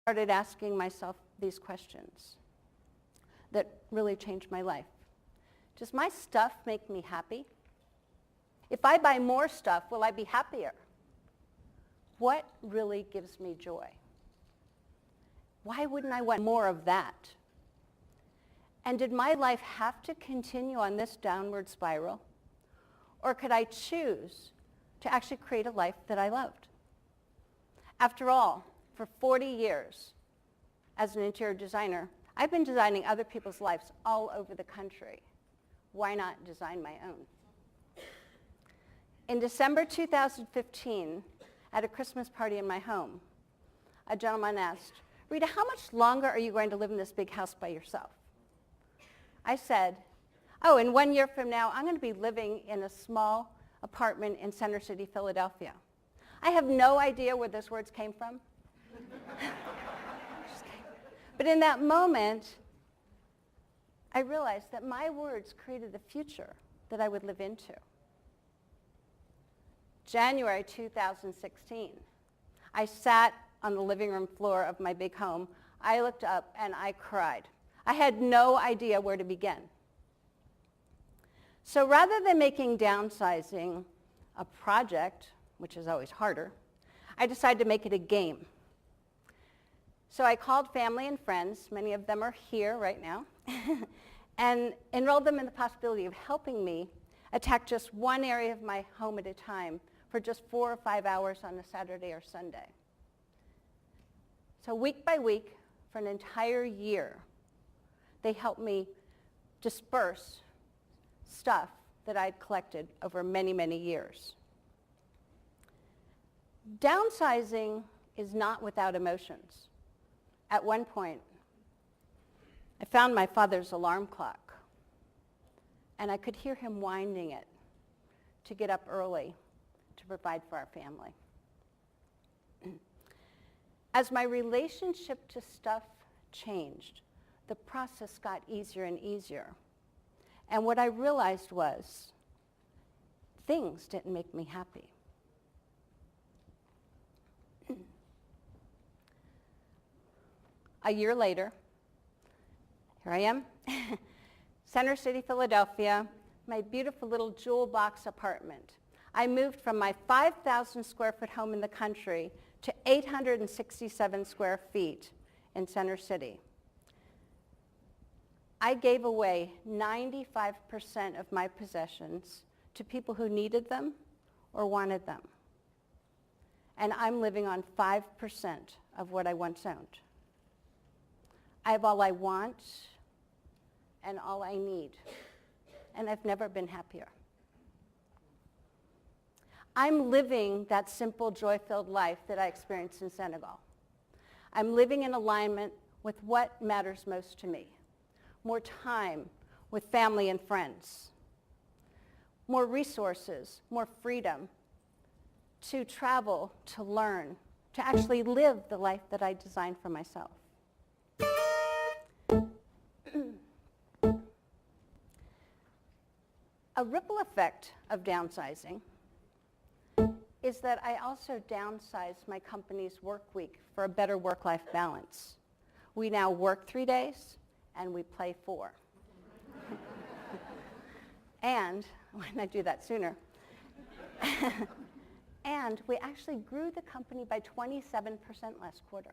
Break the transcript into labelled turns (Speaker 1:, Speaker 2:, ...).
Speaker 1: started asking myself these questions that really changed my life. Does my stuff make me happy? If I buy more stuff, will I be happier? What really gives me joy? Why wouldn't I want more of that? And did my life have to continue on this downward spiral? Or could I choose to actually create a life that I loved? After all, for 40 years as an interior designer, I've been designing other people's lives all over the country. Why not design my own? In December 2015, at a Christmas party in my home, a gentleman asked, Rita, how much longer are you going to live in this big house by yourself? I said, oh, in 1 year from now, I'm going to be living in a small apartment in Center City, Philadelphia. I have no idea where those words came from. But in that moment, I realized that my words created the future that I would live into. January 2016, I sat on the living room floor of my big home. I looked up and I cried. I had no idea where to begin. So rather than making downsizing a project, which is always harder, I decided to make it a game. So I called family and friends, many of them are here right now, and enrolled them in the possibility of helping me attack just one area of my home at a time for just 4 or 5 hours on a Saturday or Sunday. So week by week, for an entire year, they helped me disperse stuff that I'd collected over many, many years. Downsizing is not without emotions. At one point, I found my father's alarm clock, and I could hear him winding it to get up early to provide for our family. As my relationship to stuff changed, the process got easier and easier. And what I realized was things didn't make me happy. A year later, here I am, Center City, Philadelphia, my beautiful little jewel box apartment. I moved from my 5,000 square foot home in the country to 867 square feet in Center City. I gave away 95% of my possessions to people who needed them or wanted them. And I'm living on 5% of what I once owned. I have all I want and all I need, and I've never been happier. I'm living that simple, joy-filled life that I experienced in Senegal. I'm living in alignment with what matters most to me. More time with family and friends. More resources, more freedom to travel, to learn, to actually live the life that I designed for myself. A ripple effect of downsizing is that I also downsized my company's work week for a better work-life balance. We now work 3 days and we play 4. And, why didn't I do that sooner? And we actually grew the company by 27% last quarter.